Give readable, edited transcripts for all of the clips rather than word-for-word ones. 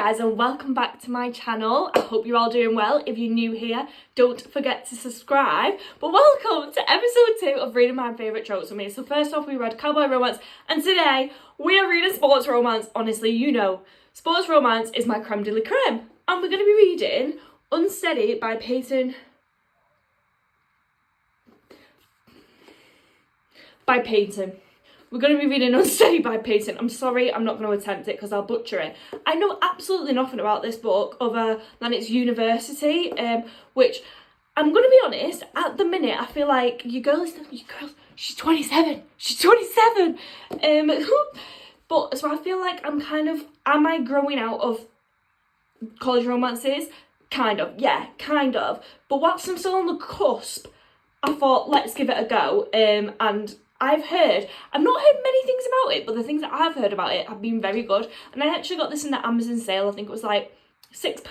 guys and welcome back to my channel. I hope you're all doing well. If you're new here, don't forget to subscribe. But welcome to episode 2 of reading my favourite tropes with me. So first off we read cowboy romance and today we are reading sports romance. Honestly, you know, sports romance is my creme de la creme. And we're going to be reading Unsteady by Peyton We're going to be reading Unsteady by Peyton. I'm sorry, I'm not going to attempt it because I'll butcher it. I know absolutely nothing about this book other than its university, which, I'm going to be honest, at the minute, I feel like you girls, she's 27. She's 27. But, so I feel like am I growing out of college romances? Kind of, yeah, kind of. But whilst I'm still on the cusp, I thought, let's give it a go, and I've not heard many things about it, but the things that I've heard about it have been very good. And I actually got this in the Amazon sale. I think it was like £6.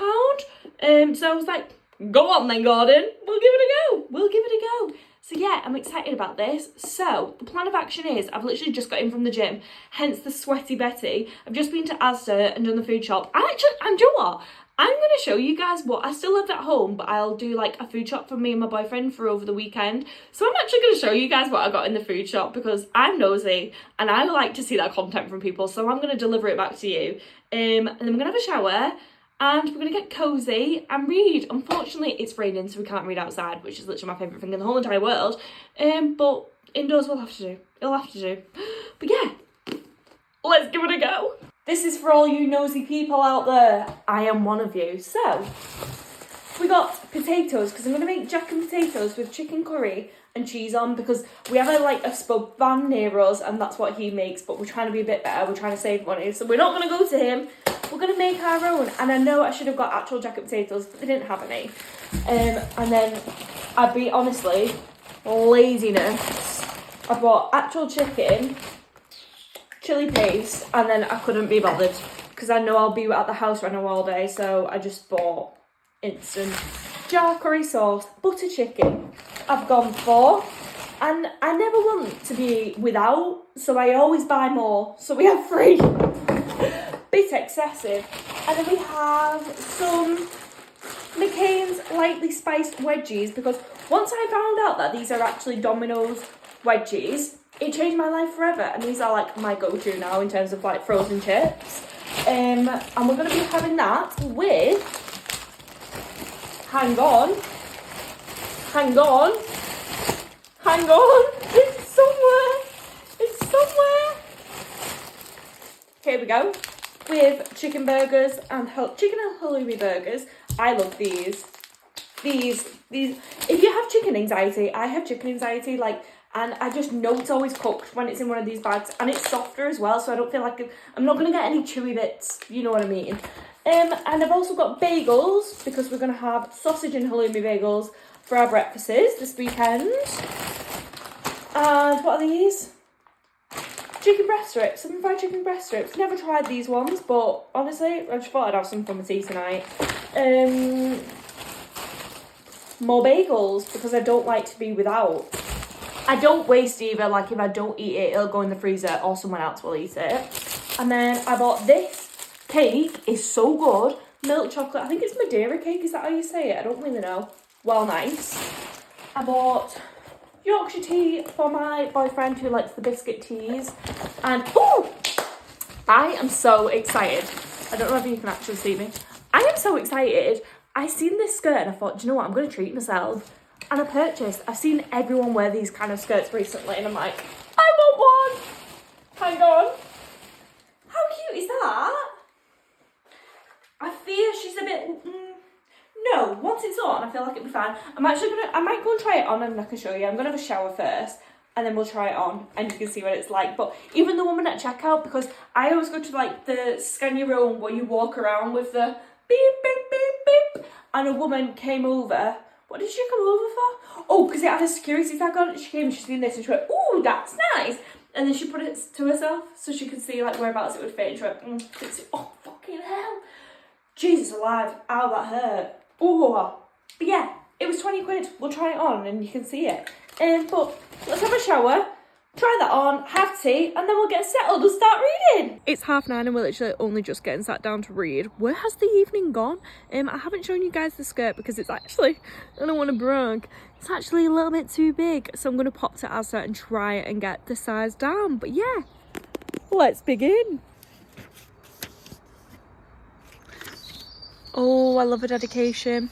So I was like, go on then, Gordon. We'll give it a go. So yeah, I'm excited about this. So the plan of action is I've literally just got in from the gym, hence the sweaty Betty. I've just been to Asda and done the food shop. Do you know what? I'm going to show you guys what I still live at home, but I'll do like a food shop for me and my boyfriend for over the weekend. So I'm actually going to show you guys what I got in the food shop because I'm nosy and I like to see that content from people. So I'm going to deliver it back to you. And then we're going to have a shower and we're going to get cozy and read. Unfortunately, it's raining, so we can't read outside, which is literally my favourite thing in the whole entire world. But indoors will have to do. It'll have to do. But yeah, let's give it a go. This is for all you nosy people out there. I am one of you. So, we got potatoes, because I'm going to make jack and potatoes with chicken curry and cheese on, because we have a spud van near us, and that's what he makes, but we're trying to be a bit better. We're trying to save money, so we're not going to go to him. We're going to make our own, and I know I should have got actual jack and potatoes, but they didn't have any. And then, I'd be, honestly, laziness. I bought actual chicken, chili paste, and then I couldn't be bothered because I know I'll be at the house right now all day, so I just bought instant jar curry sauce, butter chicken I've gone for, and I never want to be without, so I always buy more, so we have 3. Bit excessive. And then we have some McCain's lightly spiced wedgies, because once I found out that these are actually Domino's wedgies, it changed my life forever, and these are like my go-to now in terms of like frozen chips. And we're going to be having that with, hang on, it's somewhere, here we go, with chicken burgers and chicken and halloumi burgers. I love these, if you have chicken anxiety, I have chicken anxiety, and I just know it's always cooked when it's in one of these bags, and it's softer as well, so I don't feel like I'm not going to get any chewy bits, you know what I mean. And I've also got bagels, because we're going to have sausage and halloumi bagels for our breakfasts this weekend. And what are these? Chicken breast strips, some fried chicken breast strips. Never tried these ones, but honestly, I just thought I'd have some for my tea tonight. More bagels, because I don't like to be without. I don't waste either, like if I don't eat it, it'll go in the freezer or someone else will eat it. And then I bought this cake, it's so good, milk chocolate, I think it's Madeira cake, is that how you say it? I don't really know. Well, nice. I bought Yorkshire tea for my boyfriend who likes the biscuit teas. And, oh, I am so excited. I don't know if you can actually see me. I am so excited. I seen this skirt and I thought, do you know what, I'm going to treat myself. And I've seen everyone wear these kind of skirts recently, and I'm like, I want one! Hang on. How cute is that? I fear she's a bit, no, once it's on, I feel like it'll be fine. I might go and try it on and I can show you. I'm going to have a shower first, and then we'll try it on, and you can see what it's like. But even the woman at checkout, because I always go to like the scan your own where you walk around with the beep, beep, beep, beep, and a woman came over. What did she come over for? Oh, because it had a security tag on it. She came and she's seen this and she went, ooh, that's nice. And then she put it to herself so she could see like whereabouts it would fit. And she went, oh, fucking hell. Jesus alive. Ow, that hurt. Oh. But yeah, it was 20 quid. We'll try it on and you can see it. But let's have a shower. Try that on, have tea, and then we'll get settled and start reading. It's 9:30 and we're literally only just getting sat down to read. Where has the evening gone? I haven't shown you guys the skirt because it's actually, I don't want to brag, it's actually a little bit too big. So I'm going to pop to Asda and try and get the size down. But yeah, let's begin. Oh, I love a dedication.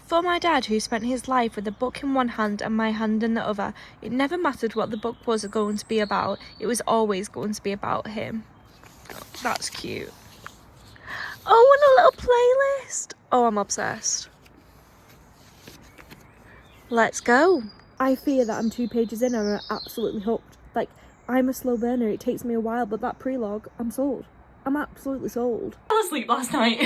For my dad, who spent his life with a book in one hand and my hand in the other, it never mattered what the book was going to be about, it was always going to be about him. Oh, that's cute. Oh, and a little playlist. Oh, I'm obsessed. Let's go. I fear that I'm 2 pages in and I'm absolutely hooked. Like, I'm a slow burner, it takes me a while, but that prelogue, I'm sold. I'm absolutely sold. I fell asleep last night.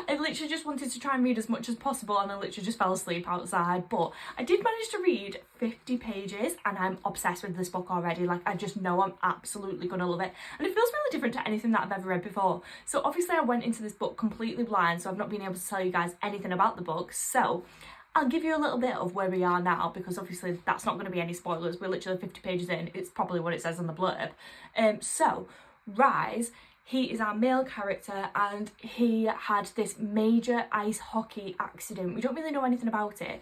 I literally just wanted to try and read as much as possible and I literally just fell asleep outside, but I did manage to read 50 pages and I'm obsessed with this book already. Like, I just know I'm absolutely gonna love it, and it feels really different to anything that I've ever read before. So obviously I went into this book completely blind, so I've not been able to tell you guys anything about the book. So I'll give you a little bit of where we are now, because obviously that's not going to be any spoilers. We're literally 50 pages in. It's probably what it says on the blurb. So Rise, he is our male character and he had this major ice hockey accident. We don't really know anything about it,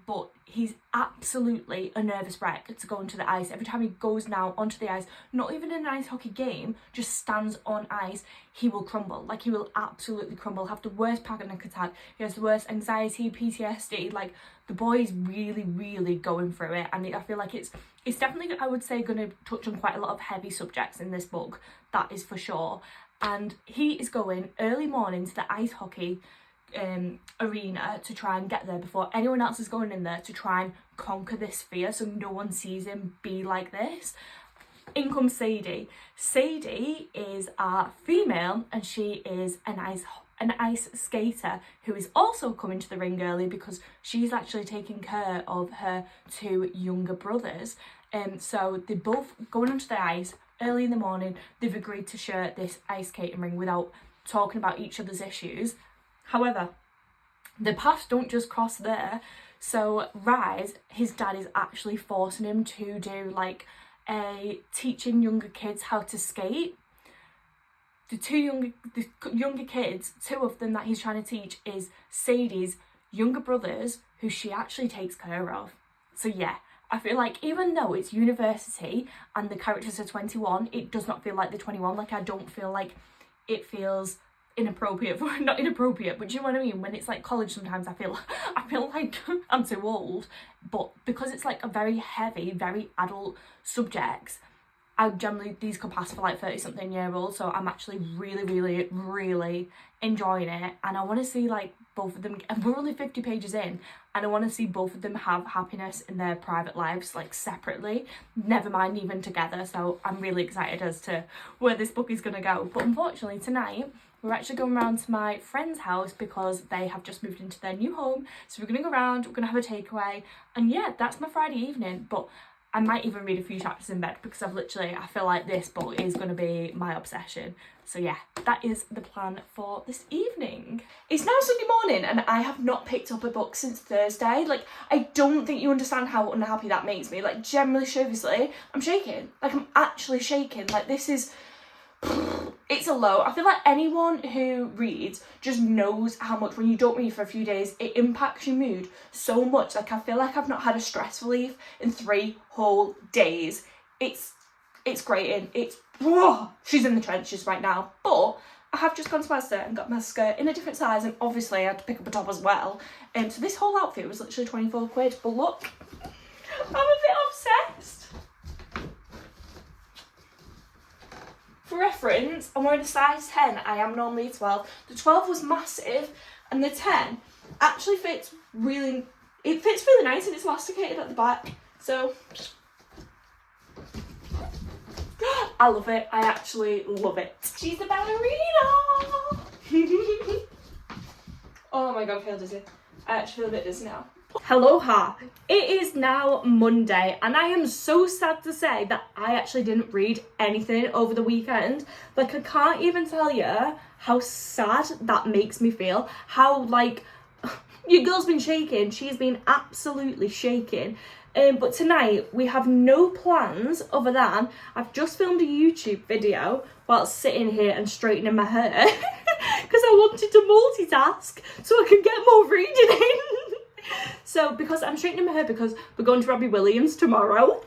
but he's absolutely a nervous wreck to go onto the ice. Every time he goes now onto the ice, not even in an ice hockey game, just stands on ice, he will crumble. Like, he will absolutely crumble, have the worst panic attack, he has the worst anxiety, PTSD. Like, the boy is really, really going through it, and I feel like it's definitely, I would say, going to touch on quite a lot of heavy subjects in this book, that is for sure. And he is going early morning to the ice hockey arena to try and get there before anyone else is going in there, to try and conquer this fear so no one sees him be like this. In comes Sadie. Sadie is our female and she is an ice skater who is also coming to the ring early because she's actually taking care of her 2 younger brothers. So they're both going onto the ice early in the morning. They've agreed to share this ice skating ring without talking about each other's issues. However, the paths don't just cross there. So Rise, his dad is actually forcing him to do like teaching younger kids how to skate. The younger kids, 2 of them that he's trying to teach is Sadie's younger brothers, who she actually takes care of. So yeah, I feel like even though it's university and the characters are 21, it does not feel like they're 21. Like, I don't feel like it feels inappropriate for, not inappropriate, but do you know what I mean? When it's like college, sometimes I feel like I'm too old. But because it's like a very heavy, very adult subjects, I generally, these could pass for like 30-something-year-olds, so I'm actually really, really, really enjoying it. And I want to see like both of them, and we're only 50 pages in, and I want to see both of them have happiness in their private lives, like separately, never mind even together. So I'm really excited as to where this book is going to go. But unfortunately tonight, we're actually going around to my friend's house because they have just moved into their new home. So we're going to go around, we're going to have a takeaway, and yeah, that's my Friday evening. But I might even read a few chapters in bed because I feel like this book is going to be my obsession. So yeah, that is the plan for this evening. It's now Sunday morning and I have not picked up a book since Thursday. Like, I don't think you understand how unhappy that makes me. Like, generally, seriously, I'm shaking. Like, I'm actually shaking. Like, this is... it's a low. I feel like anyone who reads just knows how much, when you don't read for a few days, it impacts your mood so much. Like, I feel like I've not had a stress relief in 3 whole days. It's grating. She's in the trenches right now. But I have just gone to Asda and got my skirt in a different size, and obviously I had to pick up a top as well. So this whole outfit was literally 24 quid. But look, I'm a bit obsessed. For reference, I'm wearing a size 10. I am normally a 12. The 12 was massive, and the 10 actually fits really nice, and it's elasticated at the back. So I love it. I actually love it. She's a ballerina. Oh my god, I feel dizzy. I actually feel a bit dizzy now. Aloha! It is now Monday and I am so sad to say that I actually didn't read anything over the weekend. Like, I can't even tell you how sad that makes me feel. How, like, your girl's been shaking. She's been absolutely shaking. But tonight we have no plans other than I've just filmed a YouTube video while sitting here and straightening my hair because I wanted to multitask so I could get more reading in. So because I'm straightening my hair because we're going to Robbie Williams tomorrow.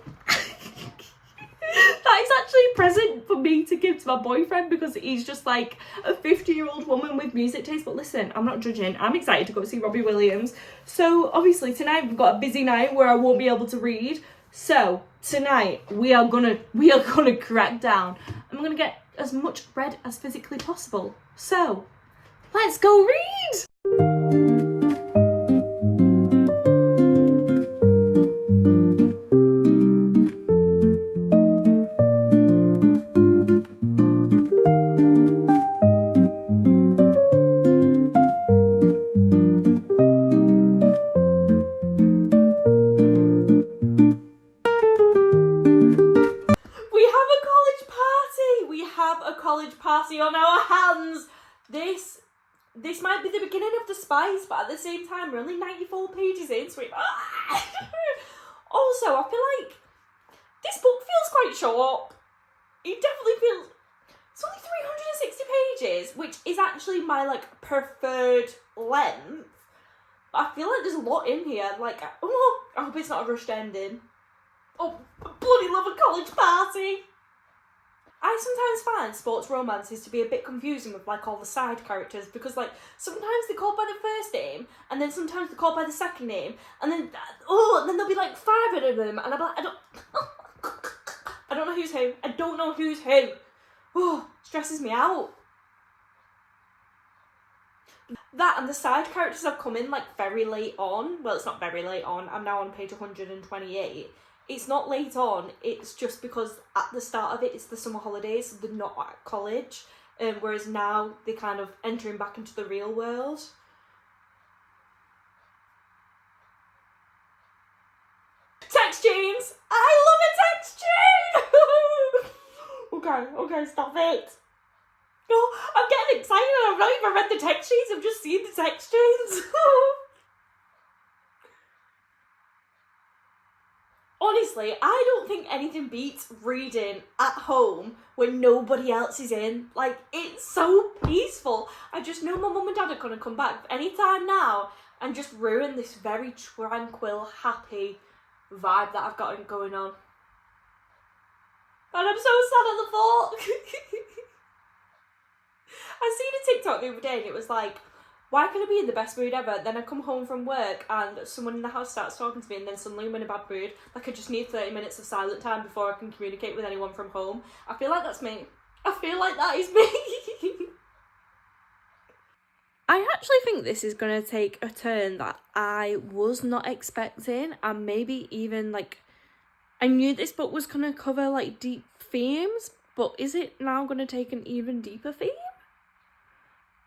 That is actually a present for me to give to my boyfriend because he's just like a 50-year-old woman with music taste. But listen, I'm not judging. I'm excited to go see Robbie Williams. So obviously tonight we've got a busy night where I won't be able to read. So tonight we are gonna crack down. I'm gonna get as much read as physically possible. So let's go read. On our hands. This might be the beginning of the spice, but at the same time we're only 94 pages in, so also I feel like this book feels quite short. It definitely feels, it's only 360 pages, which is actually my like preferred length, but I feel like there's a lot in here. Like, oh, I hope it's not a rushed ending. Oh, I bloody love a college party. I sometimes find sports romances to be a bit confusing with like all the side characters because like sometimes they're called by the first name and then sometimes they're called by the second name and then there'll be like 5 of them and I'm like I don't know who's who. I don't know who's who. Oh, stresses me out. That and the side characters have come in like very late on. Well, it's not very late on. I'm now on page 128. It's not late on, it's just because at the start of it, it's the summer holidays, so they're not at college, whereas now they're kind of entering back into the real world. Text chains! I love a text chain! Okay, stop it. Oh, I'm getting excited, I've not even read the text chains, I've just seen the text chains. Honestly, I don't think anything beats reading at home when nobody else is in. Like, it's so peaceful. I just know my mum and dad are going to come back anytime now and just ruin this very tranquil, happy vibe that I've got going on. And I'm so sad at the thought. I seen a TikTok the other day and it was like, why can I be in the best mood ever? Then I come home from work and someone in the house starts talking to me and then suddenly I'm in a bad mood. Like I just need 30 minutes of silent time before I can communicate with anyone from home. I feel like that's me. I feel like that is me. I actually think this is going to take a turn that I was not expecting, and maybe even like, I knew this book was going to cover like deep themes, but is it now going to take an even deeper theme?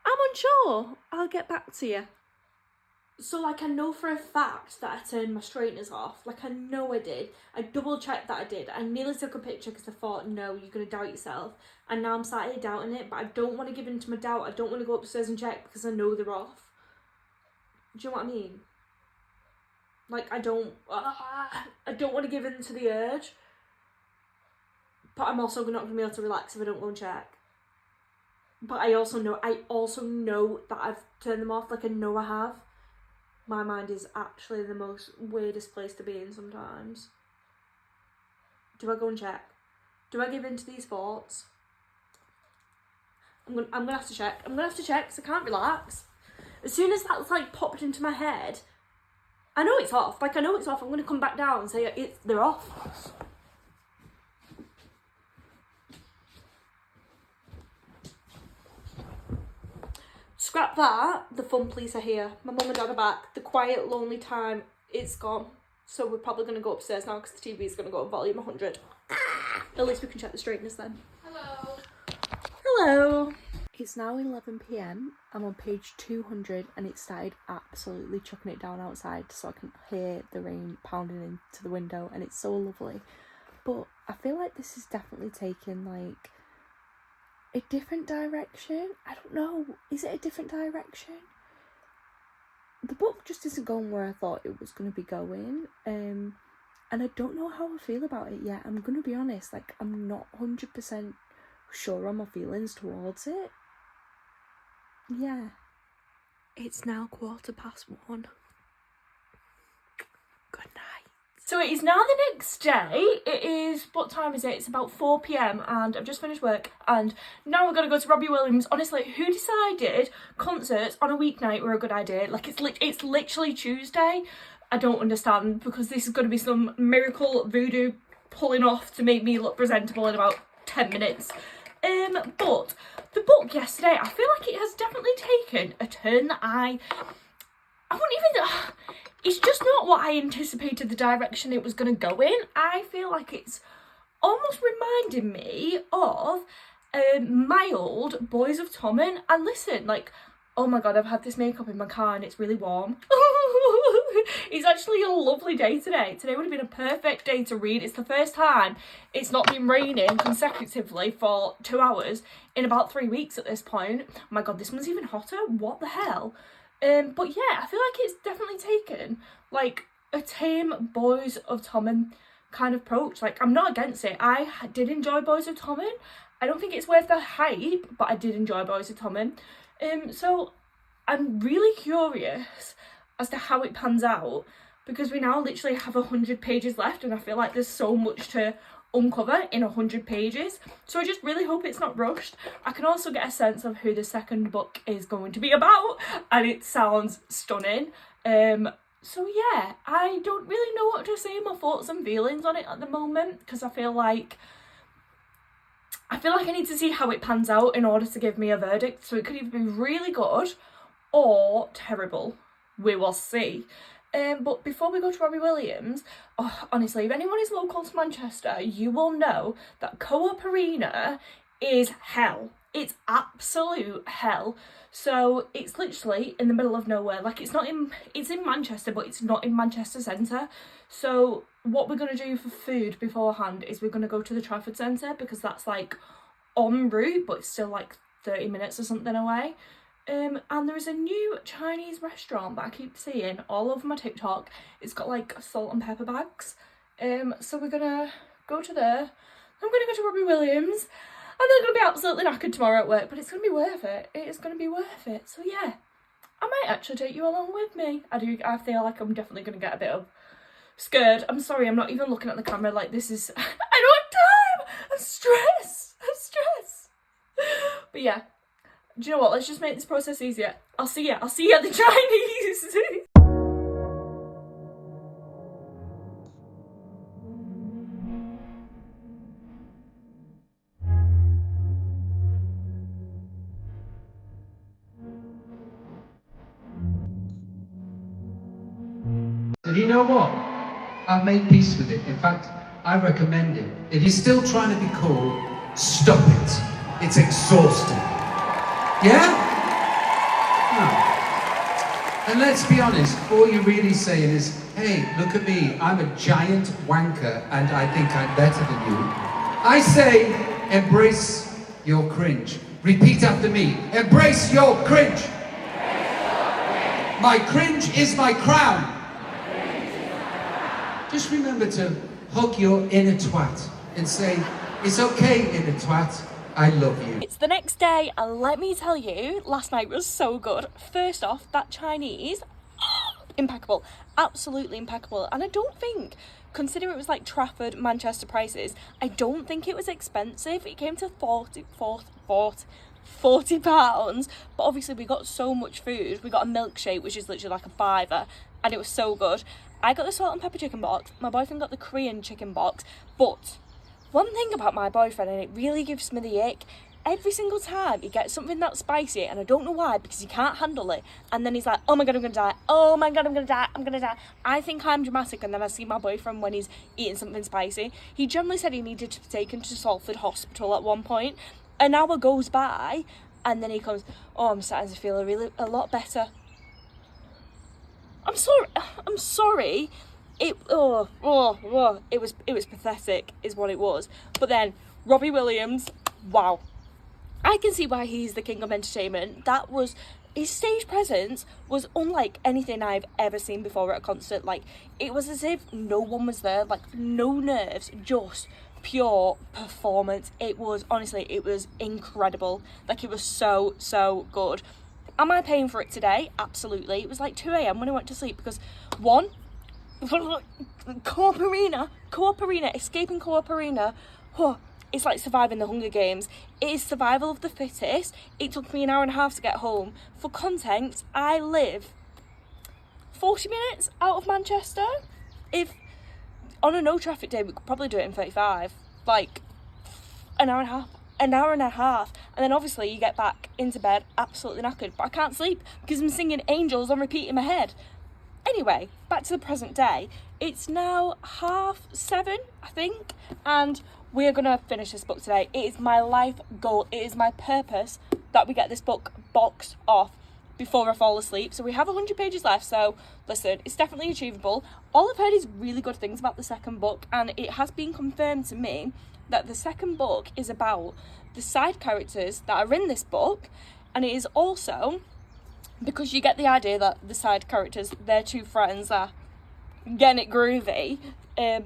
I'm unsure. I'll get back to you. So like I know for a fact that I turned my straighteners off. Like I know I did. I double checked that I did. I nearly took a picture because I thought, no, you're going to doubt yourself. And now I'm sat here doubting it, but I don't want to give in to my doubt. I don't want to go upstairs and check because I know they're off. Do you know what I mean? Like I don't want to give in to the urge. But I'm also not going to be able to relax if I don't go and check. But I also know that I've turned them off. Like I know I have. My mind is actually the most weirdest place to be in sometimes. Do I go and check? Do I give in to these thoughts? I'm gonna have to check. I'm gonna have to check because I can't relax. As soon as that's like popped into my head, I know it's off. Like I know it's off. I'm gonna come back down and say they're off. Scrap that, the fun police are here. My mum and dad are back. The quiet, lonely time, it's gone. So we're probably going to go upstairs now because the TV is going to go on volume 100. At least we can check the straighteners then. Hello. Hello. It's now 11 p.m. I'm on page 200 and it started absolutely chucking it down outside so I can hear the rain pounding into the window and it's so lovely. But I feel like this is definitely taking like a different direction. I don't know. Is it a different direction? The book just isn't going where I thought it was going to be going. and I don't know how I feel about it yet. I'm gonna be honest, like, I'm not 100% sure on my feelings towards it. Yeah. It's now 1:15. Good night. So it is now the next day. It is, what time is it? It's about 4 p.m. and I've just finished work and now we're going to go to Robbie Williams. Honestly, who decided concerts on a weeknight were a good idea? Like, it's literally Tuesday. I don't understand, because this is going to be some miracle voodoo pulling off to make me look presentable in about 10 minutes. But the book yesterday, I feel like it has definitely taken a turn that I wouldn't even... It's just not what I anticipated the direction it was going to go in. I feel like it's almost reminding me of my old Boys of Tommen. And listen, like, oh my god, I've had this makeup in my car and it's really warm. It's actually a lovely day today. Today would have been a perfect day to read. It's the first time it's not been raining consecutively for 2 hours in about 3 weeks at this point. Oh my god, this one's even hotter. What the hell? But yeah, I feel like it's definitely taken like a tame Boys of Tommen kind of approach. Like, I'm not against it. I did enjoy Boys of Tommen. I don't think it's worth the hype, but I did enjoy Boys of Tommen. So I'm really curious as to how it pans out, because we now literally have 100 pages left and I feel like there's so much to uncover in 100 pages. So I just really hope it's not rushed. I can also get a sense of who the second book is going to be about and it sounds stunning. So yeah, I don't really know what to say, my thoughts and feelings on it at the moment, because I feel like I need to see how it pans out in order to give me a verdict. So it could either be really good or terrible. We will see. But before we go to Robbie Williams, honestly, if anyone is local to Manchester, you will know that Co-op Arena is hell. It's absolute hell. So it's literally in the middle of nowhere. Like, it's in Manchester, but it's not in Manchester Centre. So what we're going to do for food beforehand is we're going to go to the Trafford Centre, because that's like en route, but it's still like 30 minutes or something away. And there is a new Chinese restaurant that I keep seeing all over my TikTok. It's got like salt and pepper bags. So we're gonna go to there. I'm gonna go to Robbie Williams. And then I'm gonna be absolutely knackered tomorrow at work, but it's gonna be worth it. It is gonna be worth it. So yeah, I might actually take you along with me. I feel like I'm definitely gonna get a bit of scared. I'm sorry, I'm not even looking at the camera like this is... I don't have time! I'm stressed! But yeah. Do you know what? Let's just make this process easier. I'll see you at the Chinese. And you know what? I've made peace with it. In fact, I recommend it. If you're still trying to be cool, stop it. It's exhausting. Yeah? No. And let's be honest, all you're really saying is, hey, look at me, I'm a giant wanker and I think I'm better than you. I say, embrace your cringe. Repeat after me, embrace your cringe. My cringe is my crown. Just remember to hug your inner twat and say, it's okay, inner twat. I love you. It's the next day, and let me tell you, last night was so good. First off, that Chinese, impeccable, absolutely impeccable. And I don't think, considering it was like Trafford, Manchester prices, I don't think it was expensive. It came to £40, but obviously we got so much food. We got a milkshake, which is literally like a £5, and it was so good. I got the salt and pepper chicken box, my boyfriend got the Korean chicken box, but one thing about my boyfriend, and it really gives me the ick, every single time he gets something that's spicy, and I don't know why, because he can't handle it, and then he's like, oh my god, I'm gonna die, oh my god, I'm gonna die. I think I'm dramatic, and then I see my boyfriend when he's eating something spicy. He generally said he needed to be taken to Salford Hospital at one point. An hour goes by, and then he comes, oh, I'm starting to feel a lot better. I'm sorry. It was pathetic is what it was. But then Robbie Williams, wow, I can see why he's the king of entertainment. That was his stage presence was unlike anything I've ever seen before at a concert. Like, it was as if no one was there, like, no nerves, just pure performance. It was, honestly, it was incredible. Like, it was so good. Am I paying for it today? Absolutely. It was like 2 a.m. when I went to sleep because, one, Co-op Arena, escaping Co-op Arena, it's like surviving the Hunger Games. It is survival of the fittest. It took me an hour and a half to get home. For context, I live 40 minutes out of Manchester. If on a no traffic day, we could probably do it in 35. Like, an hour and a half. And then obviously you get back into bed absolutely knackered. But I can't sleep because I'm singing Angels on repeat in my head. Anyway, back to the present day. It's now 7:30, I think, and we're going to finish this book today. It is my life goal. It is my purpose that we get this book boxed off before I fall asleep. So we have 100 pages left, so listen, it's definitely achievable. All I've heard is really good things about the second book, and it has been confirmed to me that the second book is about the side characters that are in this book, and it is also because you get the idea that the side characters, their two friends, are getting it groovy,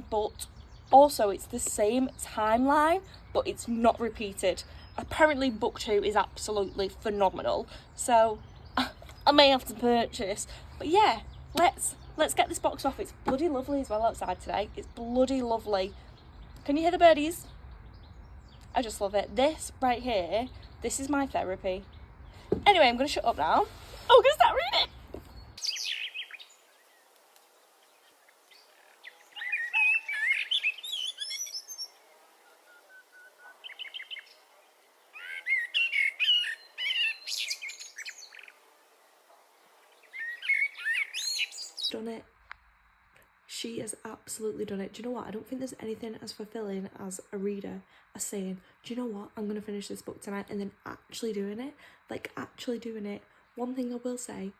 but also it's the same timeline, but it's not repeated. Apparently book 2 is absolutely phenomenal, so I may have to purchase. But yeah, let's get this box off. It's bloody lovely as well outside today. It's bloody lovely. Can you hear the birdies? I just love it. This right here, this is my therapy. Anyway, I'm going to shut up now. Oh, I'm going to start reading. Done it. She has absolutely done it. Do you know what? I don't think there's anything as fulfilling as a reader as saying, do you know what? I'm going to finish this book tonight, and then actually doing it. Like, actually doing it. One thing I will say,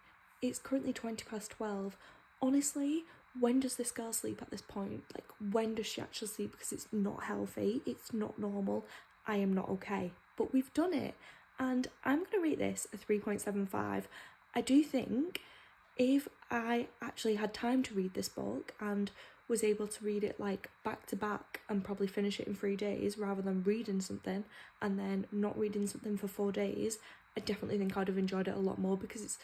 it's currently 12:20. Honestly, when does this girl sleep at this point? Like, when does she actually sleep? Because it's not healthy. It's not normal. I am not okay. But we've done it. And I'm going to rate this a 3.75. I do think if I actually had time to read this book and was able to read it like back to back and probably finish it in 3 days rather than reading something and then not reading something for 4 days, I definitely think I'd have enjoyed it a lot more, because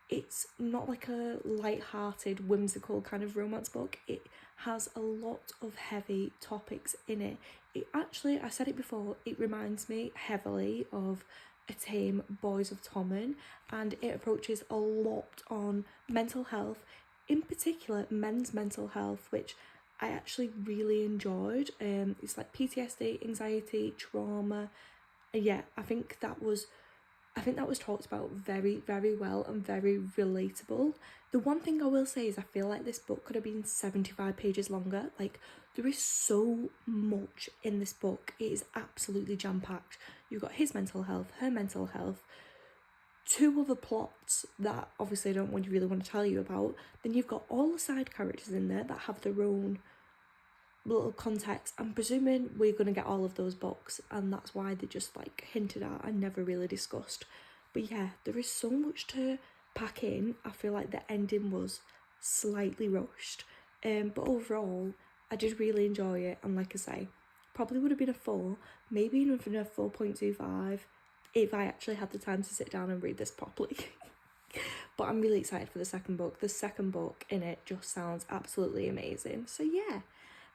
it's not like a light-hearted, whimsical kind of romance book. It has a lot of heavy topics in it. It actually, I said it before, it reminds me heavily of A Tame Boys of Tommen, and it approaches a lot on mental health, in particular men's mental health, which I actually really enjoyed. It's like PTSD, anxiety, trauma. Yeah, I think that was talked about very, very well and very relatable. The one thing I will say is I feel like this book could have been 75 pages longer. Like, there is so much in this book. It is absolutely jam-packed. You've got his mental health, her mental health, 2 other plots that obviously I don't really want to tell you about. Then you've got all the side characters in there that have their own little context. I'm presuming we're going to get all of those books, and that's why they just like hinted at and never really discussed. But yeah, there is so much to pack in. I feel like the ending was slightly rushed, but overall I did really enjoy it, and like I say, probably would have been a 4, maybe even a 4.25 if I actually had the time to sit down and read this properly. But I'm really excited for the second book. The second book in it just sounds absolutely amazing. So yeah,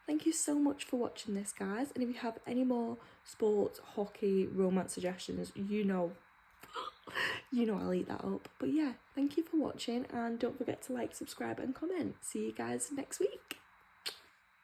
thank you so much for watching this, guys. And if you have any more sports, hockey, romance suggestions, you know I'll eat that up. But yeah, thank you for watching, and don't forget to like, subscribe and comment. See you guys next week.